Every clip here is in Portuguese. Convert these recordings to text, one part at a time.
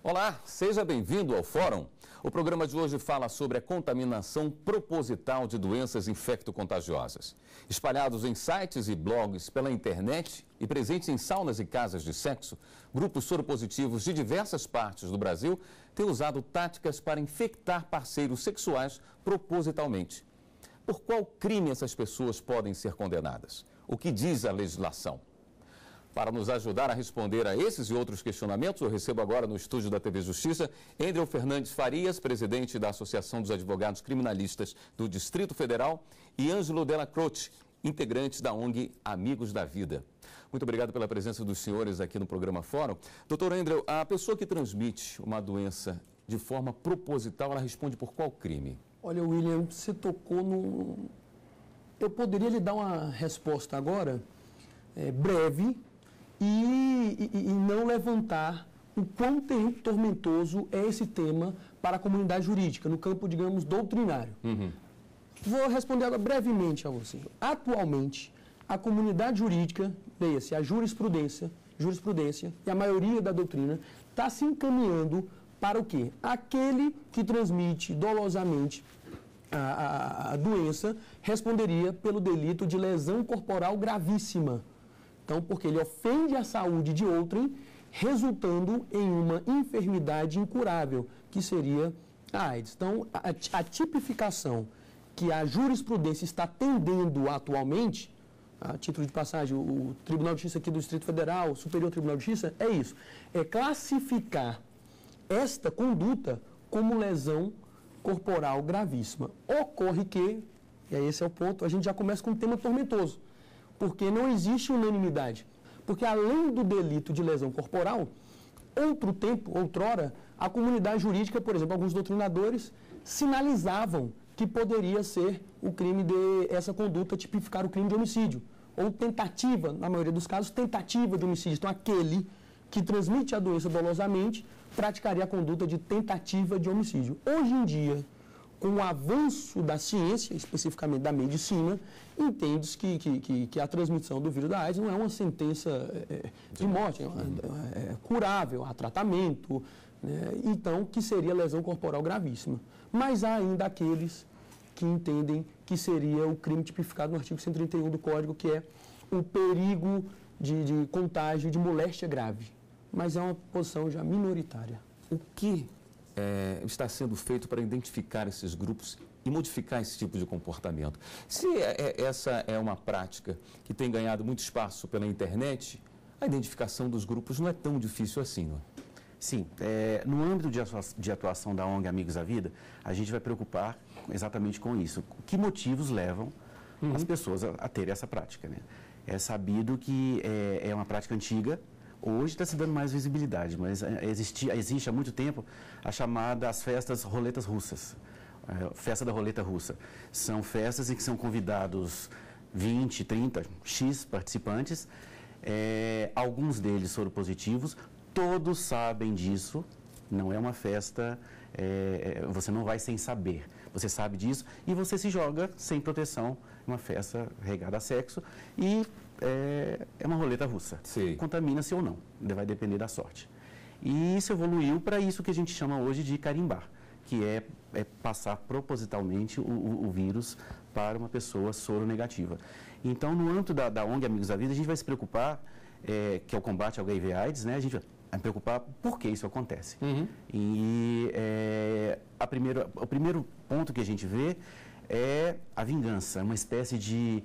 Olá, seja bem-vindo ao Fórum. O programa de hoje fala sobre a contaminação proposital de doenças infecto-contagiosas. Espalhados em sites e blogs pela internet e presentes em saunas e casas de sexo, grupos soropositivos de diversas partes do Brasil têm usado táticas para infectar parceiros sexuais propositalmente. Por qual crime essas pessoas podem ser condenadas? O que diz a legislação? Para nos ajudar a responder a esses e outros questionamentos, eu recebo agora no estúdio da TV Justiça, Endrel Fernandes Farias, presidente da Associação dos Advogados Criminalistas do Distrito Federal, e Ângelo Della Croce, integrante da ONG Amigos da Vida. Muito obrigado pela presença dos senhores aqui no programa Fórum. Doutor Endrel, a pessoa que transmite uma doença de forma proposital, ela responde por qual crime? Olha, William, você tocou no... Eu poderia lhe dar uma resposta agora, breve, e não levantar o quão tormentoso é esse tema para a comunidade jurídica, no campo, digamos, doutrinário. Vou responder agora brevemente a você. Atualmente, a comunidade jurídica, leia-se, a jurisprudência e a maioria da doutrina está se encaminhando para o quê? Aquele que transmite dolosamente a doença responderia pelo delito de lesão corporal gravíssima. Então, porque ele ofende a saúde de outrem, resultando em uma enfermidade incurável, que seria a AIDS. Então, a tipificação que a jurisprudência está tendendo atualmente, a título de passagem, o Tribunal de Justiça aqui do Distrito Federal, o Superior Tribunal de Justiça, é isso. É classificar esta conduta como lesão corporal gravíssima. Ocorre que, e aí esse é o ponto, a gente já começa com um tema tormentoso. Porque não existe unanimidade. Porque além do delito de lesão corporal, outrora, a comunidade jurídica, por exemplo, alguns doutrinadores sinalizavam que poderia ser o crime de essa conduta tipificar o crime de homicídio. Ou tentativa, na maioria dos casos, tentativa de homicídio. Então, aquele que transmite a doença dolosamente praticaria a conduta de tentativa de homicídio. Hoje em dia, com o avanço da ciência, especificamente da medicina, entende-se que a transmissão do vírus da AIDS não é uma sentença de morte, é curável, há tratamento, né? Então, que seria lesão corporal gravíssima. Mas há ainda aqueles que entendem que seria o crime tipificado no artigo 131 do Código, que é o perigo de contágio de moléstia grave. Mas é uma posição já minoritária. O que está sendo feito para identificar esses grupos e modificar esse tipo de comportamento? Se essa é uma prática que tem ganhado muito espaço pela internet, a identificação dos grupos não é tão difícil assim, não é? Sim. No âmbito de atuação da ONG Amigos da Vida, a gente vai preocupar exatamente com isso. Que motivos levam as pessoas a terem essa prática, né? É sabido que é uma prática antiga. Hoje está se dando mais visibilidade, mas existe há muito tempo as festas roletas russas, festa da roleta russa. São festas em que são convidados 20, 30, X participantes, alguns deles soropositivos, todos sabem disso, não é uma festa, você não vai sem saber, você sabe disso e você se joga sem proteção, uma festa regada a sexo e é uma roleta russa. Contamina-se ou não, vai depender da sorte. E isso evoluiu para isso que a gente chama hoje de carimbar, que é passar propositalmente o vírus para uma pessoa soronegativa. Então, no âmbito da ONG Amigos da Vida, a gente vai se preocupar, que é o combate ao HIV/AIDS, né? A gente vai se preocupar por que isso acontece. E o primeiro ponto que a gente vê é a vingança, uma espécie de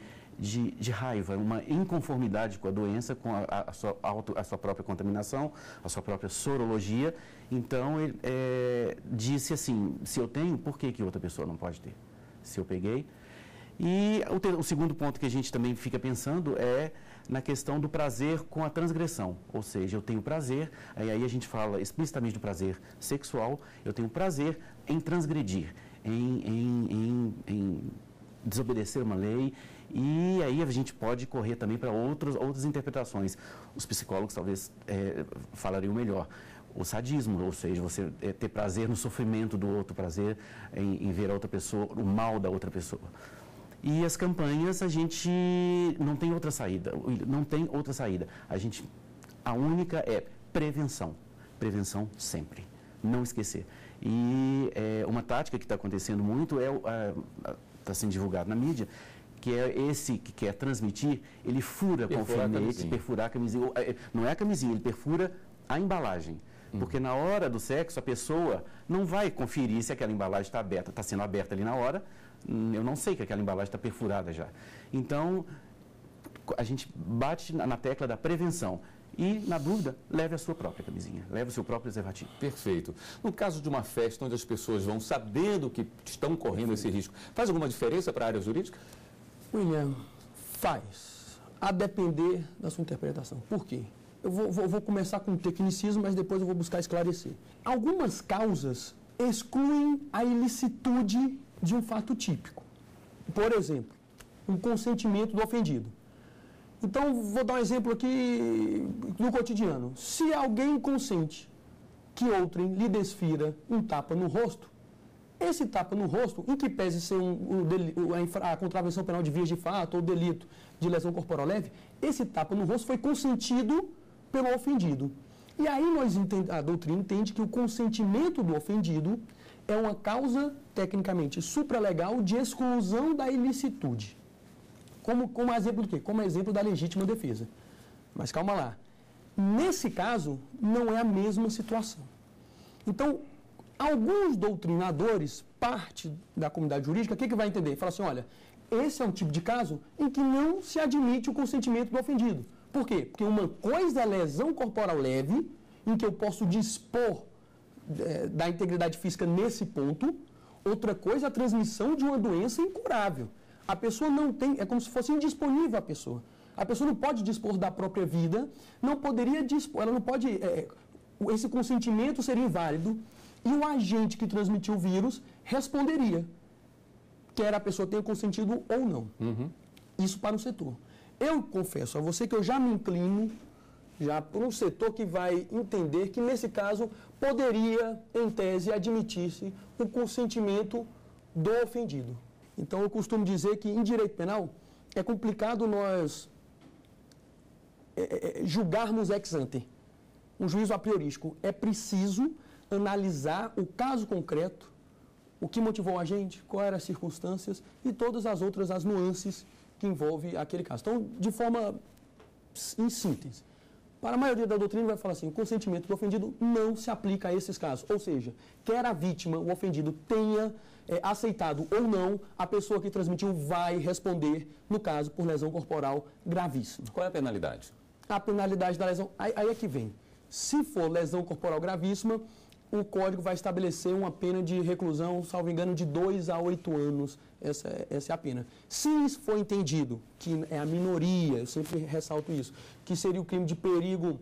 raiva, uma inconformidade com a doença, com a sua própria contaminação, a sua própria sorologia. Então, ele disse assim, se eu tenho, por que outra pessoa não pode ter? Se eu peguei. E o segundo ponto que a gente também fica pensando é na questão do prazer com a transgressão. Ou seja, eu tenho prazer, aí a gente fala explicitamente do prazer sexual, eu tenho prazer em transgredir, em desobedecer uma lei, e aí a gente pode correr também para outras interpretações. Os psicólogos talvez falariam melhor. O sadismo, ou seja, você ter prazer no sofrimento do outro, prazer em ver a outra pessoa, o mal da outra pessoa. E as campanhas, a gente não tem outra saída, A única é prevenção. Prevenção sempre. não esquecer. E uma tática que está acontecendo muito está sendo divulgado na mídia, que é esse que quer transmitir, ele fura com alfinete, perfurar a camisinha. Não é a camisinha, ele perfura a embalagem. Porque na hora do sexo, a pessoa não vai conferir se aquela embalagem está aberta, está sendo aberta ali na hora. Eu não sei que aquela embalagem está perfurada já. Então, a gente bate na tecla da prevenção. E, na dúvida, leve a sua própria camisinha, leve o seu próprio preservativo. Perfeito. No caso de uma festa onde as pessoas vão sabendo que estão correndo esse risco, faz alguma diferença para a área jurídica? William, faz. A depender da sua interpretação. Por quê? Eu vou começar com um tecnicismo, mas depois eu vou buscar esclarecer. Algumas causas excluem a ilicitude de um fato típico. Por exemplo, o consentimento do ofendido. Então, vou dar um exemplo aqui do cotidiano. Se alguém consente que outrem lhe desfira um tapa no rosto, esse tapa no rosto, em que pese ser a contravenção penal de vias de fato ou delito de lesão corporal leve, esse tapa no rosto foi consentido pelo ofendido. E aí a doutrina entende que o consentimento do ofendido é uma causa, tecnicamente, supralegal de exclusão da ilicitude. Como exemplo do quê? Como exemplo da legítima defesa. Mas calma lá. Nesse caso, não é a mesma situação. Então, alguns doutrinadores, parte da comunidade jurídica, o que vai entender? Fala assim, olha, esse é um tipo de caso em que não se admite o consentimento do ofendido. Por quê? Porque uma coisa é lesão corporal leve, em que eu posso dispor da integridade física nesse ponto, outra coisa é a transmissão de uma doença incurável. A pessoa não tem, é como se fosse indisponível a pessoa. A pessoa não pode dispor da própria vida, não poderia dispor, ela não pode, esse consentimento seria inválido e o agente que transmitiu o vírus responderia, quer a pessoa tenha consentido ou não. Isso para o setor. Eu confesso a você que eu já me inclino por um setor que vai entender que, nesse caso, poderia, em tese, admitir-se o consentimento do ofendido. Então, eu costumo dizer que, em direito penal, é complicado nós julgarmos ex ante, um juízo a priorístico. É preciso analisar o caso concreto, o que motivou a gente, quais eram as circunstâncias e todas as outras, as nuances que envolve aquele caso. Então, de forma em síntese, para a maioria da doutrina vai falar assim, o consentimento do ofendido não se aplica a esses casos. Ou seja, quer a vítima, o ofendido, tenha aceitado ou não, a pessoa que transmitiu vai responder, no caso, por lesão corporal gravíssima. Qual é a penalidade? A penalidade da lesão, aí é que vem. Se for lesão corporal gravíssima, o Código vai estabelecer uma pena de reclusão, salvo engano, de 2 a 8 anos. Essa é a pena. Se isso for entendido, que é a minoria, eu sempre ressalto isso, que seria o crime de perigo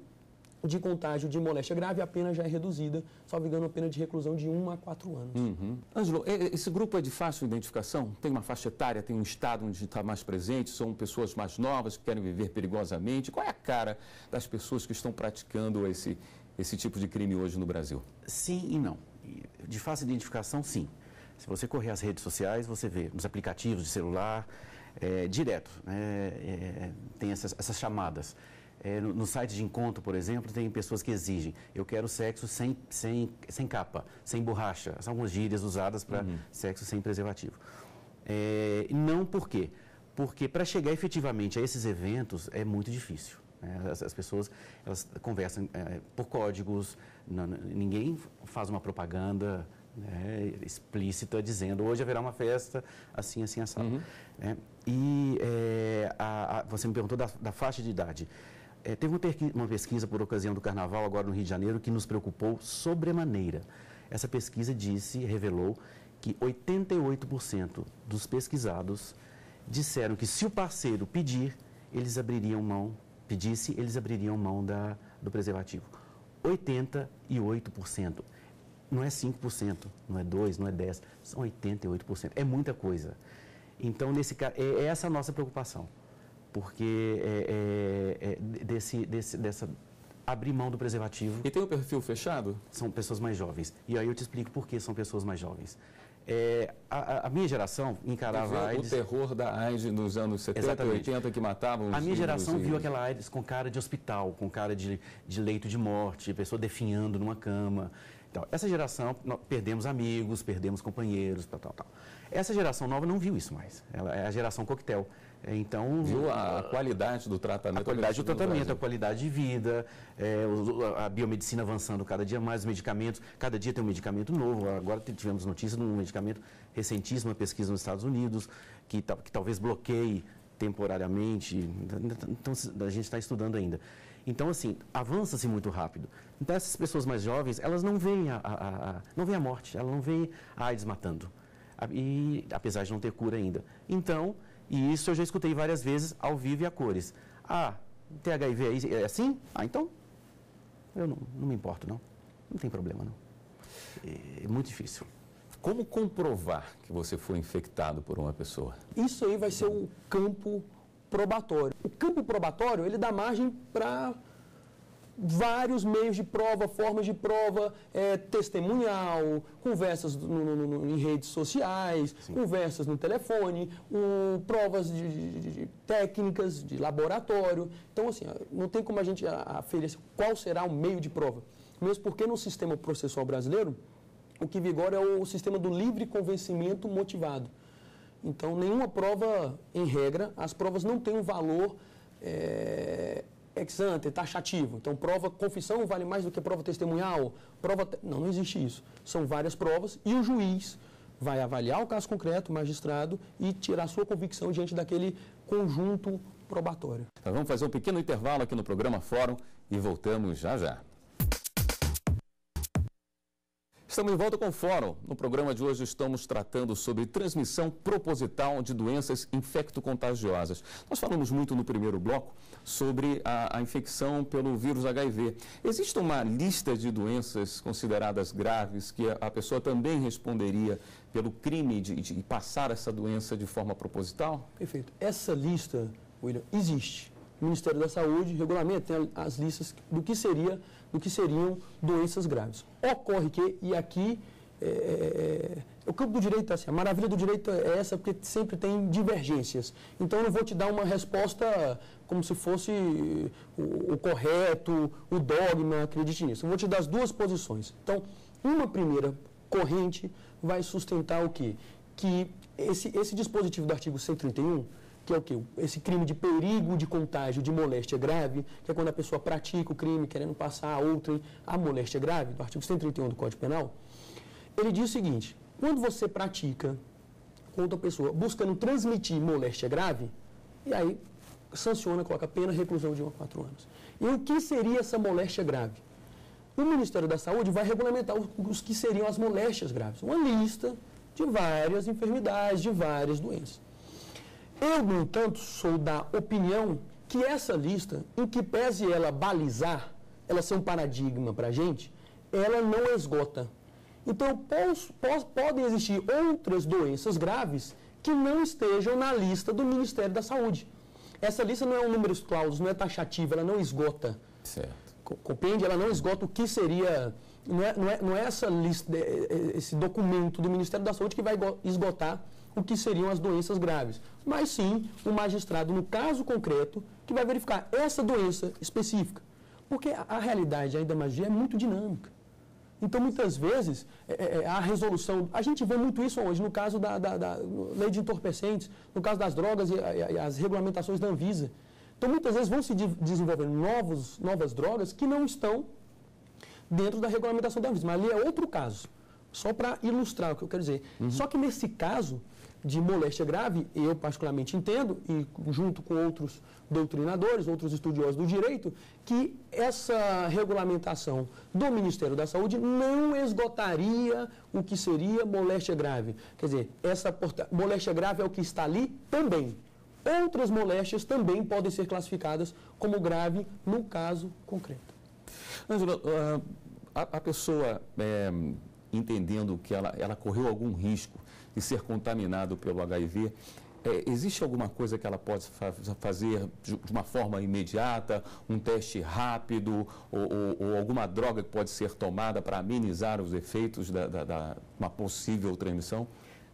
de contágio de moléstia grave, a pena já é reduzida, salvo engano, uma pena de reclusão de 1 a 4 anos. Ângelo, esse grupo é de fácil identificação? Tem uma faixa etária, tem um estado onde está mais presente, são pessoas mais novas que querem viver perigosamente? Qual é a cara das pessoas que estão praticando esse tipo de crime hoje no Brasil? Sim e não. De fácil identificação, sim. Se você correr as redes sociais, você vê nos aplicativos de celular, direto, tem essas chamadas. No site de encontro, por exemplo, tem pessoas que exigem, eu quero sexo sem capa, sem borracha. São algumas gírias usadas para sexo sem preservativo. Não por quê? Porque para chegar efetivamente a esses eventos é muito difícil. As pessoas elas conversam por códigos, ninguém faz uma propaganda explícita dizendo hoje haverá uma festa assim, assim, assado. Você me perguntou da faixa de idade. Teve uma pesquisa por ocasião do Carnaval, agora no Rio de Janeiro, que nos preocupou sobremaneira. Essa pesquisa revelou que 88% dos pesquisados disseram que se o parceiro pedisse, eles abririam mão do preservativo. 88%. Não é 5%, não é 2%, não é 10%, são 88%. É muita coisa. Então, nesse caso, é essa a nossa preocupação. Porque dessa abrir mão do preservativo... E tem um perfil fechado? São pessoas mais jovens. E aí eu te explico por que são pessoas mais jovens. A minha geração encarava a AIDS... O terror da AIDS nos anos 70 Exatamente. e 80 que matavam... A minha geração viu aquela AIDS com cara de hospital, com cara de leito de morte, pessoa definhando numa cama. Então, essa geração, perdemos amigos, perdemos companheiros, tal. Essa geração nova não viu isso mais. Ela é a geração coquetel. Então, viu a qualidade do tratamento. A qualidade do tratamento, a qualidade de vida, a biomedicina avançando cada dia mais, os medicamentos, cada dia tem um medicamento novo. Agora tivemos notícia de um medicamento recentíssimo, uma pesquisa nos Estados Unidos, que talvez bloqueie temporariamente. Então, a gente está estudando ainda. Então, assim, avança-se muito rápido. Então, essas pessoas mais jovens, elas não veem não veem a morte, elas não veem a AIDS matando. E, apesar de não ter cura ainda. Então, e isso eu já escutei várias vezes, ao vivo e a cores. Tem HIV é assim? Então, eu não me importo, não. Não tem problema, não. É muito difícil. Como comprovar que você foi infectado por uma pessoa? Isso aí vai ser o campo probatório. O campo probatório, ele dá margem para vários meios de prova, formas de prova, testemunhal, conversas em redes sociais, sim, conversas no telefone, provas de técnicas, de laboratório. Então, assim, não tem como a gente aferir qual será o meio de prova. Mesmo porque no sistema processual brasileiro, o que vigora é o sistema do livre convencimento motivado. Então, nenhuma prova, em regra, as provas não têm um valor ex ante, taxativo. Então, prova confissão vale mais do que prova testemunhal. Não existe isso. São várias provas e o juiz vai avaliar o caso concreto, o magistrado, e tirar sua convicção diante daquele conjunto probatório. Nós vamos fazer um pequeno intervalo aqui no programa Fórum e voltamos já já. Estamos de volta com o Fórum. No programa de hoje estamos tratando sobre transmissão proposital de doenças infectocontagiosas. Nós falamos muito no primeiro bloco sobre a infecção pelo vírus HIV. Existe uma lista de doenças consideradas graves que a pessoa também responderia pelo crime de passar essa doença de forma proposital? Perfeito. Essa lista, William, existe. O Ministério da Saúde regulamenta, tem as listas do que seriam doenças graves. Ocorre que, e aqui, o campo do direito, assim, a maravilha do direito é essa, porque sempre tem divergências. Então, eu não vou te dar uma resposta como se fosse o correto, o dogma, acredite nisso. Eu vou te dar as duas posições. Então, uma primeira corrente vai sustentar o quê? Que esse dispositivo do artigo 131, que é o quê? Esse crime de perigo de contágio de moléstia grave, que é quando a pessoa pratica o crime querendo passar a outrem a moléstia grave, do artigo 131 do Código Penal, ele diz o seguinte: quando você pratica com outra pessoa buscando transmitir moléstia grave, e aí sanciona, coloca pena, reclusão de 1 a 4 anos. E o que seria essa moléstia grave? O Ministério da Saúde vai regulamentar os que seriam as moléstias graves. Uma lista de várias enfermidades, de várias doenças. Eu, no entanto, sou da opinião que essa lista, em que pese ela balizar, ela ser um paradigma para a gente, ela não esgota. Então, podem existir outras doenças graves que não estejam na lista do Ministério da Saúde. Essa lista não é um número clausus, não é taxativa, ela não esgota. Certo. Compreende? Ela não esgota o que seria... Não é essa lista, esse documento do Ministério da Saúde que vai esgotar o que seriam as doenças graves, mas sim o magistrado, no caso concreto, que vai verificar essa doença específica. Porque a realidade ainda mais é muito dinâmica. Então, muitas vezes, a resolução... A gente vê muito isso hoje, no caso da lei de entorpecentes, no caso das drogas e as regulamentações da Anvisa. Então, muitas vezes vão se desenvolvendo novas drogas que não estão dentro da regulamentação da Anvisa. Mas ali é outro caso, só para ilustrar o que eu quero dizer. Uhum. Só que nesse caso de moléstia grave, eu particularmente entendo, e junto com outros doutrinadores, outros estudiosos do direito, que essa regulamentação do Ministério da Saúde não esgotaria o que seria moléstia grave. Quer dizer, essa moléstia grave é o que está ali também. Outras moléstias também podem ser classificadas como grave no caso concreto. Ângela, a pessoa entendendo que ela correu algum risco de ser contaminado pelo HIV, existe alguma coisa que ela pode fazer de uma forma imediata, um teste rápido ou alguma droga que pode ser tomada para amenizar os efeitos de uma possível transmissão?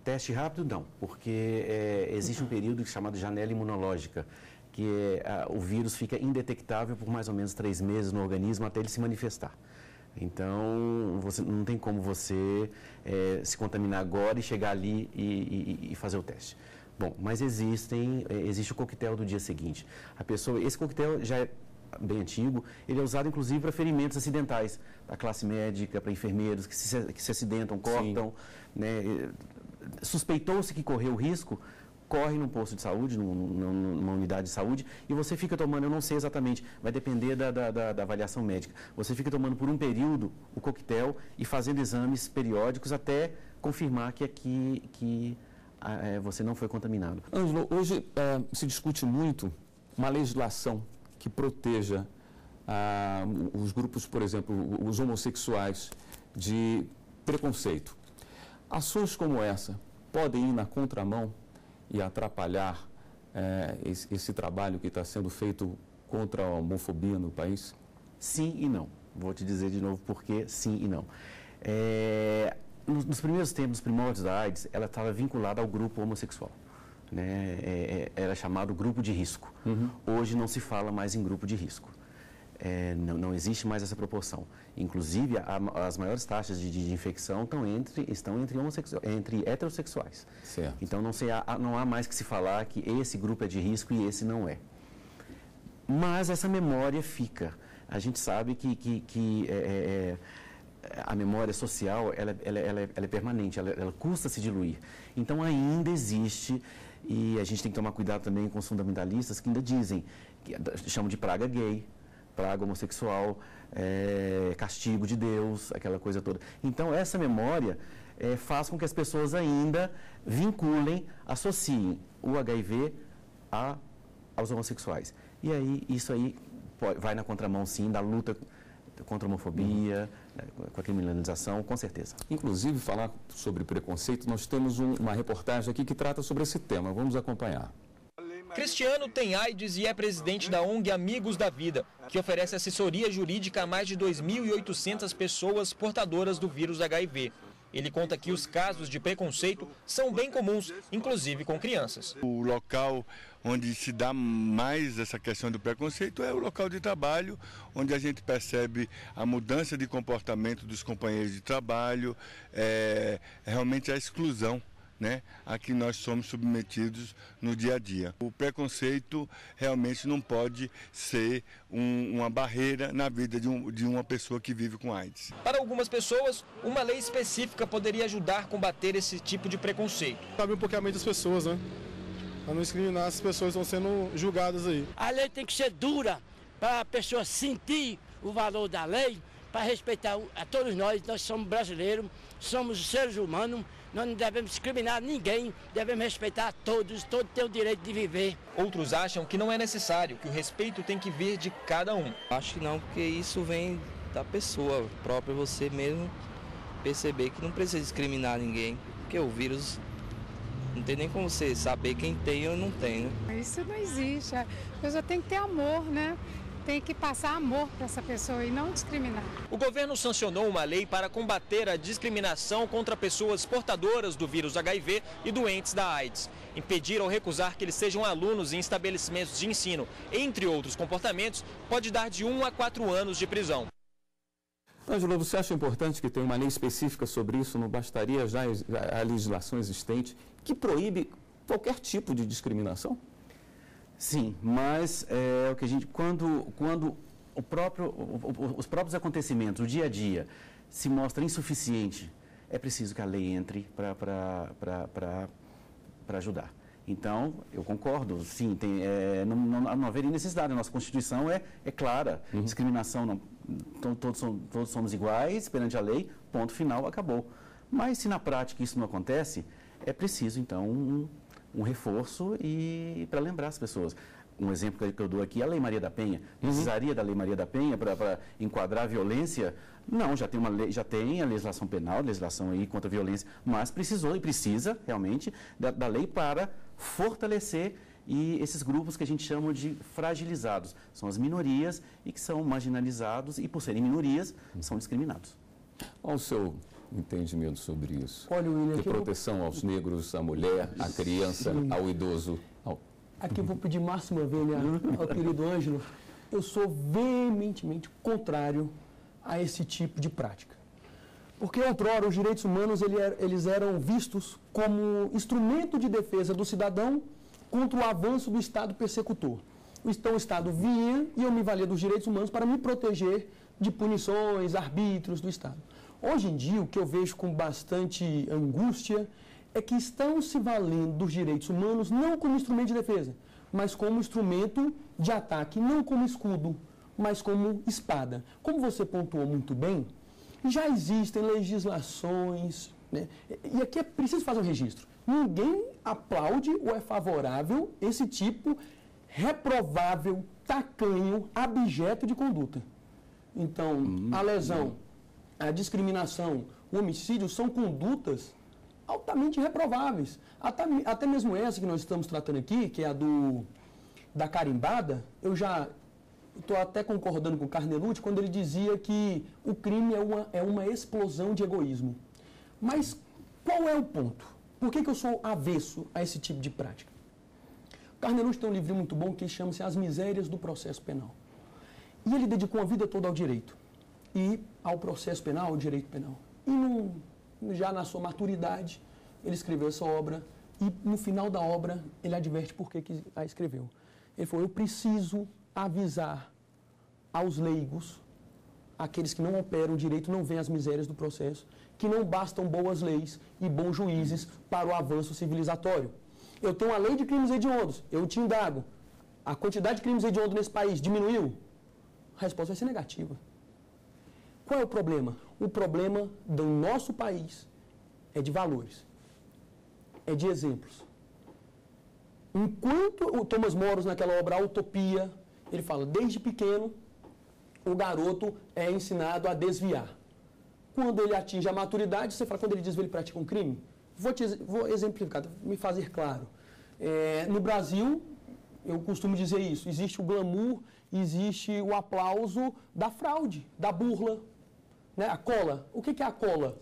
Teste rápido não, porque existe um período chamado janela imunológica, que o vírus fica indetectável por mais ou menos 3 meses no organismo até ele se manifestar. Então, não tem como você se contaminar agora e chegar ali e fazer o teste. Bom, mas existe o coquetel do dia seguinte. Esse coquetel já é bem antigo, ele é usado inclusive para ferimentos acidentais, para classe médica, para enfermeiros que se acidentam, cortam, né? Suspeitou-se que correu risco, corre num posto de saúde, numa unidade de saúde, e você fica tomando, eu não sei exatamente, vai depender da avaliação médica, você fica tomando por um período o coquetel e fazendo exames periódicos até confirmar que você não foi contaminado. Ângelo, hoje se discute muito uma legislação que proteja os grupos, por exemplo, os homossexuais de preconceito. Ações como essa podem ir na contramão e atrapalhar esse trabalho que está sendo feito contra a homofobia no país? Sim e não. Vou te dizer de novo por que sim e não. Nos primeiros tempos, nos primórdios da AIDS, ela estava vinculada ao grupo homossexual. Né? Era chamado grupo de risco. Hoje não se fala mais em grupo de risco. Não existe mais essa proporção. Inclusive, as maiores taxas de infecção estão entre heterossexuais. Certo. Então, não há mais que se falar que esse grupo é de risco e esse não é. Mas essa memória fica. A gente sabe que a memória social ela é permanente, ela custa se diluir. Então, ainda existe, e a gente tem que tomar cuidado também com os fundamentalistas que ainda dizem, chamam de praga gay, praga homossexual, castigo de Deus, aquela coisa toda. Então, essa memória faz com que as pessoas ainda vinculem, associem o HIV aos homossexuais. E aí, isso aí vai na contramão, sim, da luta contra a homofobia, com a criminalização, com certeza. Inclusive, falar sobre preconceito, nós temos uma reportagem aqui que trata sobre esse tema. Vamos acompanhar. Cristiano tem AIDS e é presidente da ONG Amigos da Vida, que oferece assessoria jurídica a mais de 2.800 pessoas portadoras do vírus HIV. Ele conta que os casos de preconceito são bem comuns, inclusive com crianças. O local onde se dá mais essa questão do preconceito é o local de trabalho, onde a gente percebe a mudança de comportamento dos companheiros de trabalho, realmente a exclusão, né, a que nós somos submetidos no dia a dia. O preconceito realmente não pode ser uma barreira na vida de uma pessoa que vive com AIDS. Para algumas pessoas, uma lei específica poderia ajudar a combater esse tipo de preconceito. Sabe um pouquinho a mente das pessoas, né? Para não discriminar, as pessoas estão sendo julgadas aí. A lei tem que ser dura para a pessoa sentir o valor da lei, para respeitar a todos nós somos brasileiros, somos seres humanos, nós não devemos discriminar ninguém, devemos respeitar todos têm o direito de viver. Outros acham que não é necessário, que o respeito tem que vir de cada um. Acho que não, porque isso vem da pessoa própria, você mesmo perceber que não precisa discriminar ninguém, porque o vírus não tem nem como você saber quem tem ou não tem, né? Isso não existe, a pessoa tem que ter amor, né? Tem que passar amor para essa pessoa e não discriminar. O governo sancionou uma lei para combater a discriminação contra pessoas portadoras do vírus HIV e doentes da AIDS. Impedir ou recusar que eles sejam alunos em estabelecimentos de ensino, entre outros comportamentos, pode dar de 1 a 4 anos de prisão. Ângelo, você acha importante que tenha uma lei específica sobre isso? Não bastaria já a legislação existente que proíbe qualquer tipo de discriminação? Sim, mas o que a gente, quando os próprios acontecimentos, o dia a dia, se mostra insuficiente, é preciso que a lei entre para ajudar. Então, eu concordo, sim, não haveria necessidade, a nossa Constituição é clara, discriminação, não, todos somos iguais perante a lei, ponto final, acabou. Mas se na prática isso não acontece, é preciso, então, um reforço e para lembrar as pessoas. Um exemplo que eu dou aqui é a Lei Maria da Penha. Precisaria da Lei Maria da Penha para enquadrar a violência? Não, já tem uma lei, já tem a legislação penal, a legislação aí contra a violência, mas precisou e precisa realmente da lei para fortalecer esses grupos que a gente chama de fragilizados. São as minorias e que são marginalizados e, por serem minorias, são discriminados. Qual o seu entendimento sobre isso? Olha, William, de proteção aos negros, à mulher, à criança, ao idoso. Aqui eu vou pedir máxima vênia ao querido Ângelo. Eu sou veementemente contrário a esse tipo de prática. Porque outrora os direitos humanos eles eram vistos como instrumento de defesa do cidadão contra o avanço do Estado persecutor. Então o Estado vinha e eu me valia dos direitos humanos para me proteger de punições, arbítrios do Estado. Hoje em dia, o que eu vejo com bastante angústia é que estão se valendo dos direitos humanos não como instrumento de defesa, mas como instrumento de ataque, não como escudo, mas como espada. Como você pontuou muito bem, já existem legislações, né? E aqui é preciso fazer um registro. Ninguém aplaude ou é favorável esse tipo reprovável, tacanho, abjeto de conduta. Então, a lesão, a discriminação, o homicídio são condutas altamente reprováveis. Até mesmo essa que nós estamos tratando aqui, que é a da carimbada, eu já estou até concordando com o Carnelucci quando ele dizia que o crime é uma explosão de egoísmo. Mas qual é o ponto? Por que eu sou avesso a esse tipo de prática? O Carnelucci tem um livro muito bom que chama-se As Misérias do Processo Penal. E ele dedicou a vida toda ao direito. E ao processo penal, ao direito penal. E já na sua maturidade, ele escreveu essa obra. E no final da obra, ele adverte por que a escreveu. Ele falou, eu preciso avisar aos leigos, aqueles que não operam o direito, não veem as misérias do processo, que não bastam boas leis e bons juízes para o avanço civilizatório. Eu tenho uma lei de crimes hediondos, eu te indago. A quantidade de crimes hediondos nesse país diminuiu? A resposta vai ser negativa. Qual é o problema? O problema do nosso país é de valores, é de exemplos. Enquanto o Thomas Moros, naquela obra A Utopia, ele fala, desde pequeno, o garoto é ensinado a desviar. Quando ele atinge a maturidade, você fala, quando ele desvia, ele pratica um crime? Vou exemplificar, me fazer claro. No Brasil, eu costumo dizer isso, existe o glamour, existe o aplauso da fraude, da burla, né? A cola. O que é a cola?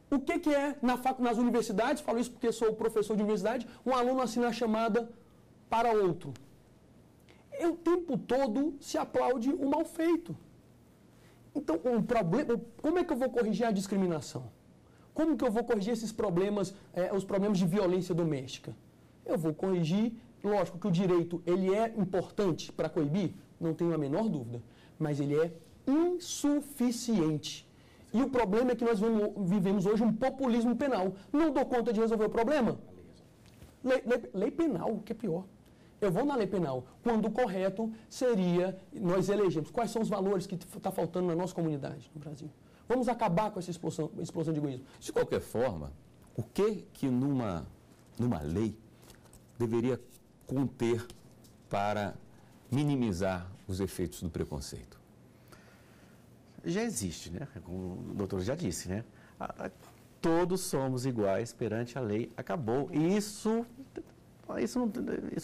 O que é, nas universidades, falo isso porque sou professor de universidade, um aluno assina a chamada para outro. O tempo todo se aplaude o mal feito. Então, o problema, como é que eu vou corrigir a discriminação? Como que eu vou corrigir esses problemas, os problemas de violência doméstica? Eu vou corrigir, lógico que o direito ele é importante para coibir, não tenho a menor dúvida, mas ele é insuficiente. E o problema é que nós vivemos hoje um populismo penal. Não dou conta de resolver o problema? Lei penal, o que é pior. Eu vou na lei penal, quando o correto seria nós elegermos quais são os valores que está faltando na nossa comunidade no Brasil. Vamos acabar com essa explosão de egoísmo. De qualquer forma, o que numa lei deveria conter para minimizar os efeitos do preconceito? Já existe, né? Como o doutor já disse, né? Todos somos iguais perante a lei. Acabou. E isso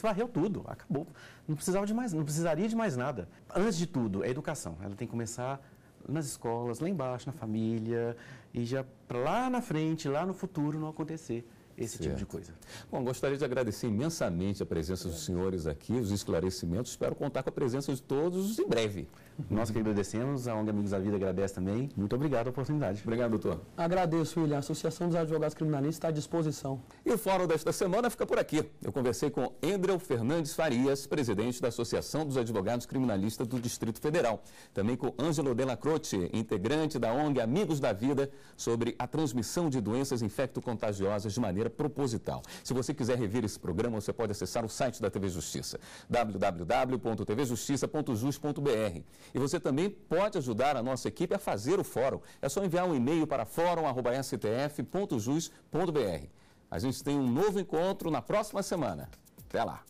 varreu tudo. Acabou. Não precisaria de mais nada. Antes de tudo, a educação. Ela tem que começar nas escolas, lá embaixo, na família, e já lá na frente, lá no futuro, não acontecer esse tipo de coisa. Bom, gostaria de agradecer imensamente a presença dos senhores aqui, os esclarecimentos. Espero contar com a presença de todos em breve. Nós que agradecemos, a ONG Amigos da Vida agradece também. Muito obrigado pela oportunidade. Obrigado, doutor. Agradeço, William. A Associação dos Advogados Criminalistas está à disposição. E o fórum desta semana fica por aqui. Eu conversei com Endrel Fernandes Farias, presidente da Associação dos Advogados Criminalistas do Distrito Federal. Também com Ângelo Della Croce, integrante da ONG Amigos da Vida, sobre a transmissão de doenças infecto-contagiosas de maneira proposital. Se você quiser rever esse programa, você pode acessar o site da TV Justiça, www.tvjustiça.jus.br. E você também pode ajudar a nossa equipe a fazer o fórum. É só enviar um e-mail para fórum@stf.jus.br. A gente tem um novo encontro na próxima semana. Até lá!